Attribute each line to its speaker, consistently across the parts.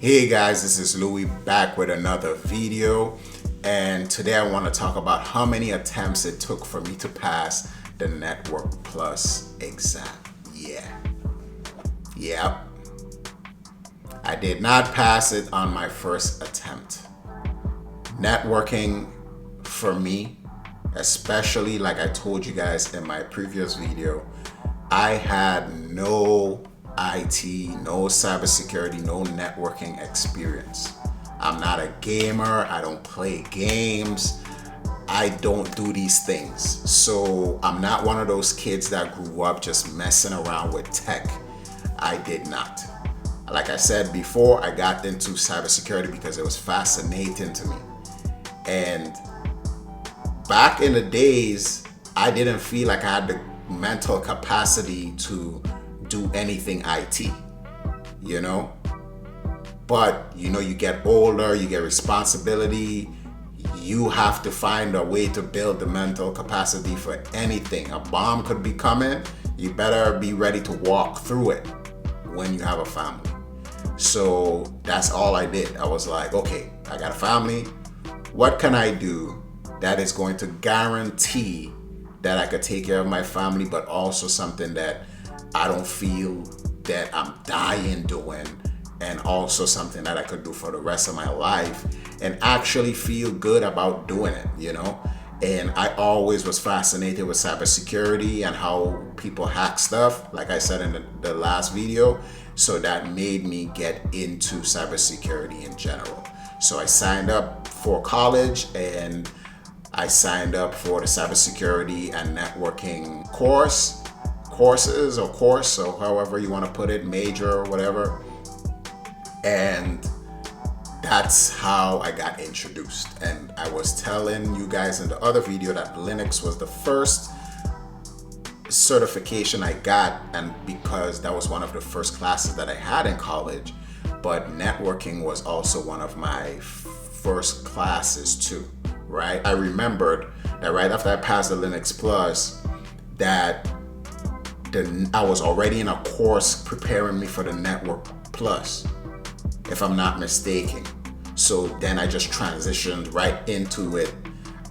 Speaker 1: Hey guys, this is Louis back with another video, and today I want to talk about how many attempts it took for me to pass the Network Plus exam. Yep, I did not pass it on my first attempt. Networking for me, especially like I told you guys in my previous video, I had no IT, no cybersecurity, no networking experience. I'm not a gamer. I don't play games. I don't do these things. So I'm not one of those kids that grew up just messing around with tech. I did not. Like I said before, I got into cybersecurity because it was fascinating to me. And back in the days, I didn't feel like I had the mental capacity to do anything IT, but you get older, you get responsibility, you have to find a way to build the mental capacity for anything. A bomb could be coming, you better be ready to walk through it when you have a family. So that's all I did. I was like, okay, I got a family, what can I do that is going to guarantee that I could take care of my family, but also something that I don't feel that I'm dying doing, and also something that I could do for the rest of my life and actually feel good about doing it, And I always was fascinated with cybersecurity and how people hack stuff, like I said in the last video. So that made me get into cybersecurity in general. So I signed up for college and I signed up for the cybersecurity and networking course, or however you want to put it, major or whatever. And that's how I got introduced. And I was telling you guys in the other video that Linux was the first certification I got, and because that was one of the first classes that I had in college, but networking was also one of my first classes too, right? I remembered that right after I passed the Linux Plus, that I was already in a course preparing me for the Network Plus, if I'm not mistaken. So then I just transitioned right into it.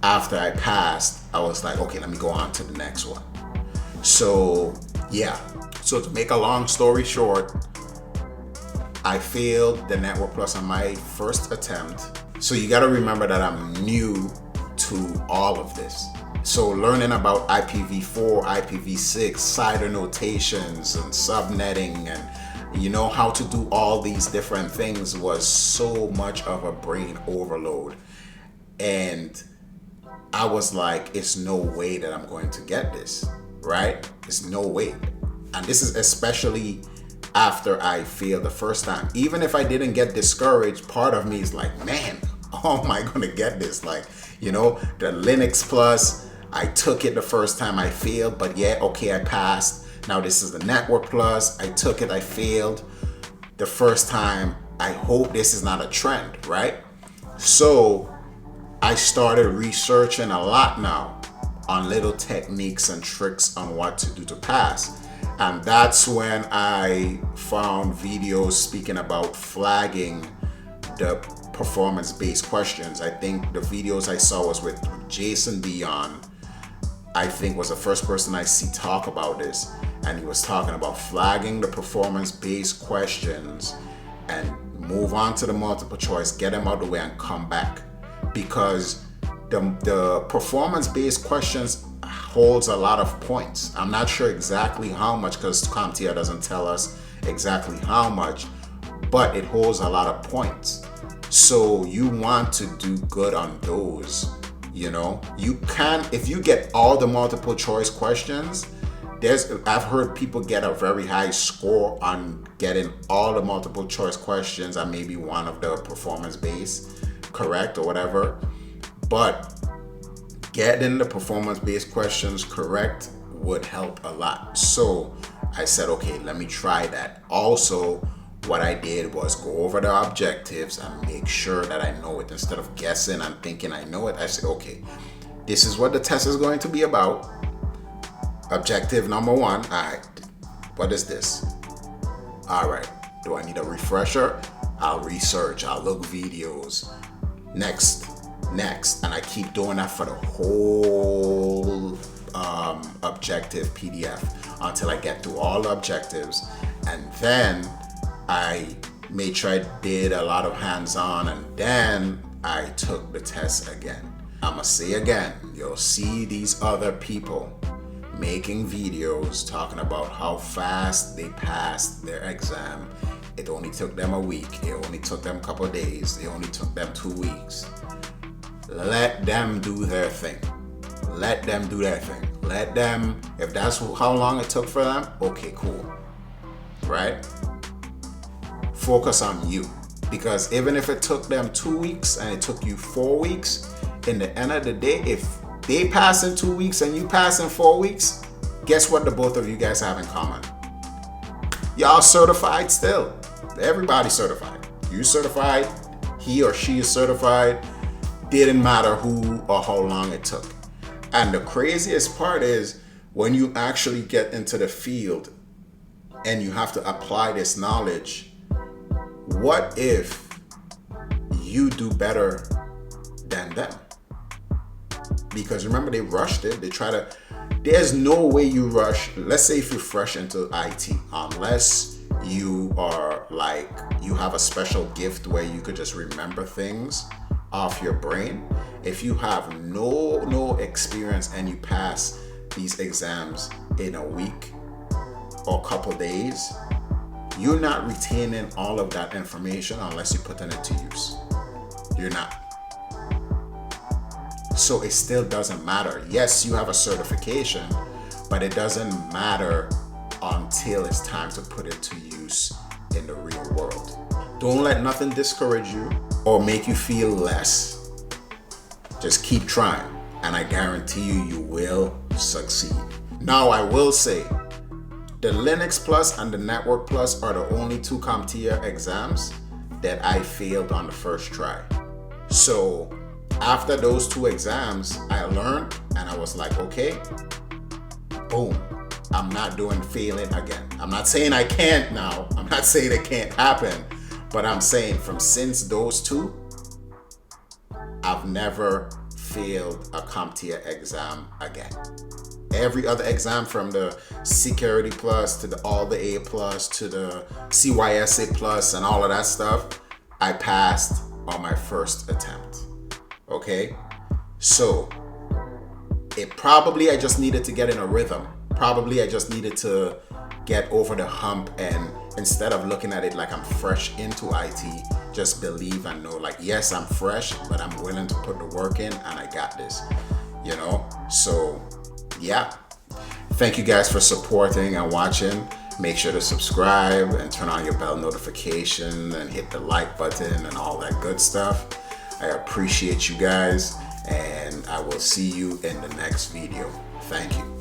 Speaker 1: After I passed, I was like, okay, let me go on to the next one. So to make a long story short, I failed the Network Plus on my first attempt. So you got to remember that I'm new to all of this. So learning about IPv4, IPv6, CIDR notations and subnetting and how to do all these different things was so much of a brain overload. And I was like, it's no way that I'm going to get this, right? It's no way. And this is especially after I failed the first time. Even if I didn't get discouraged, part of me is like, man, how am I going to get this? Like, the Linux Plus, I took it the first time, I failed, but I passed. Now this is the Network Plus. I took it, I failed the first time. I hope this is not a trend, right? So I started researching a lot now on little techniques and tricks on what to do to pass. And that's when I found videos speaking about flagging the performance-based questions. I think the videos I saw was with Jason Dion, I think was the first person I see talk about this. And he was talking about flagging the performance-based questions and move on to the multiple choice, get them out of the way and come back. Because the performance-based questions holds a lot of points. I'm not sure exactly how much because CompTIA doesn't tell us exactly how much, but it holds a lot of points. So you want to do good on those. You can, if you get all the multiple choice questions, I've heard people get a very high score on getting all the multiple choice questions and maybe one of the performance based correct or whatever. But getting the performance based questions correct would help a lot. So I said, okay, let me try that. Also, what I did was go over the objectives and make sure that I know it. Instead of guessing and thinking I know it, I said, okay, this is what the test is going to be about. Objective number 1, all right, what is this? All right, do I need a refresher? I'll research, I'll look videos, next, and I keep doing that for the whole objective PDF until I get through all the objectives, and then I made sure I did a lot of hands-on, and then I took the test again. I'ma say again, you'll see these other people making videos talking about how fast they passed their exam. It only took them a week, it only took them a couple of days, it only took them 2 weeks. Let them do their thing. Let them do their thing. Let them, if that's how long it took for them, okay, cool. Right? Focus on you. Because even if it took them 2 weeks and it took you 4 weeks, in the end of the day, if they pass in 2 weeks and you pass in 4 weeks, guess what the both of you guys have in common? Y'all certified still. Everybody's certified. You certified, he or she is certified. Didn't matter who or how long it took. And the craziest part is when you actually get into the field and you have to apply this knowledge, what if you do better than them? Because remember, they rushed it. There's no way you rush. Let's say if you're fresh into IT, unless you are like, you have a special gift where you could just remember things off your brain. If you have no experience and you pass these exams in a week or a couple days, you're not retaining all of that information unless you put it to use. You're not. So it still doesn't matter. Yes, you have a certification, but it doesn't matter until it's time to put it to use in the real world. Don't let nothing discourage you or make you feel less. Just keep trying, and I guarantee you will succeed. Now, I will say, the Linux Plus and the Network Plus are the only 2 CompTIA exams that I failed on the first try. So after those 2 exams, I learned and I was like, okay, boom, I'm not doing failing again. I'm not saying I can't now. I'm not saying it can't happen, but I'm saying since those 2, I've never failed a CompTIA exam again. Every other exam, from the Security Plus to all the A Plus to the CYSA Plus and all of that stuff, I passed on my first attempt. Okay? So I just needed to get in a rhythm. Probably I just needed to get over the hump, and instead of looking at it like I'm fresh into IT, just believe and know, like, yes, I'm fresh, but I'm willing to put the work in and I got this, So yeah, thank you guys for supporting and watching. Make sure to subscribe and turn on your bell notification and hit the like button and all that good stuff. I appreciate you guys, and I will see you in the next video. Thank you.